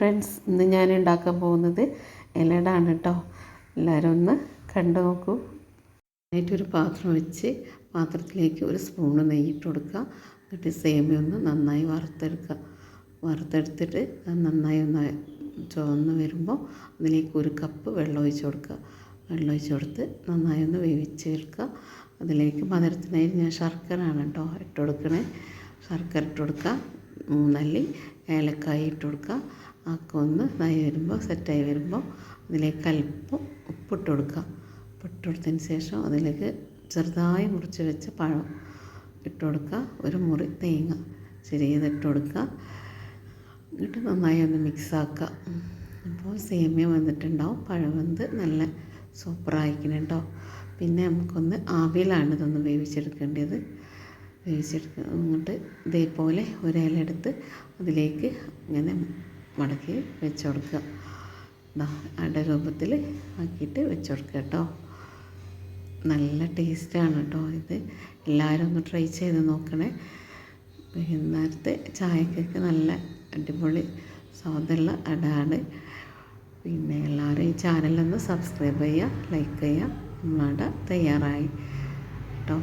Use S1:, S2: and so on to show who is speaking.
S1: Friends, ഇന്ന് ഞാൻ ഉണ്ടാക്കാൻ പോകുന്നത് ഇലടാണ് കേട്ടോ. എല്ലാവരും ഒന്ന് കണ്ടു നോക്കൂ. അതിനായിട്ടൊരു പാത്രം വെച്ച് പാത്രത്തിലേക്ക് ഒരു സ്പൂണ് നെയ്യിട്ട് കൊടുക്കുക. എന്നിട്ട് സേമിയ ഒന്ന് നന്നായി വറുത്തെടുത്തിട്ട് നന്നായി ഒന്ന് ചുവന്ന് വരുമ്പോൾ അതിലേക്ക് ഒരു കപ്പ് വെള്ളം ഒഴിച്ച് കൊടുക്കുക. വെള്ളം ഒഴിച്ച് കൊടുത്ത് നന്നായി ഒന്ന് വേവിച്ചെടുക്കുക. അതിലേക്ക് മധുരത്തിനായി ഞാൻ ശർക്കരയാണ് കേട്ടോ ഇട്ട് കൊടുക്കണേ. ശർക്കര ഇട്ട് കൊടുക്കുക, 3 അല്ലി ഏലക്കായ ഇട്ട് കൊടുക്കുക. ഒക്കെ ഒന്ന് ഇതായി വരുമ്പോൾ സെറ്റായി വരുമ്പോൾ അതിലേക്ക് അല്പം ഉപ്പിട്ട് കൊടുക്കുക. ഉപ്പിട്ട് കൊടുത്തതിന് ശേഷം അതിലേക്ക് ചെറുതായി മുറിച്ച് വെച്ച പഴം ഇട്ട് കൊടുക്കുക. ഒരു മുറി തേങ്ങ ചെറിയതിട്ട് കൊടുക്കുക. എന്നിട്ട് നന്നായി ഒന്ന് മിക്സാക്കുക. അപ്പോൾ സേമിയ വന്നിട്ടുണ്ടാവും, പഴം വെന്ത് നല്ല സൂപ്പറായിരിക്കണം കേട്ടോ. പിന്നെ നമുക്കൊന്ന് ആവിയിലാണ് ഇതൊന്ന് വേവിച്ചെടുക്കേണ്ടത്. എന്നിട്ട് ഇതേപോലെ ഒരു ഇല എടുത്ത് അതിലേക്ക് ഇങ്ങനെ മടക്കി വെച്ച് കൊടുക്കുക. അട രൂപത്തിൽ ആക്കിയിട്ട് വെച്ച് കൊടുക്കുക കേട്ടോ. നല്ല ടേസ്റ്റാണ് കേട്ടോ ഇത്. എല്ലാവരും ഒന്ന് ട്രൈ ചെയ്ത് നോക്കണേ. വൈകുന്നേരത്തെ ചായക്കൊക്കെ നല്ല അടിപൊളി സ്വാദുള്ള അടയാണ്. പിന്നെ എല്ലാവരും ഈ ചാനലൊന്ന് സബ്സ്ക്രൈബ് ചെയ്യുക, ലൈക്ക് ചെയ്യുക. നമ്മളട തയ്യാറായി കേട്ടോ.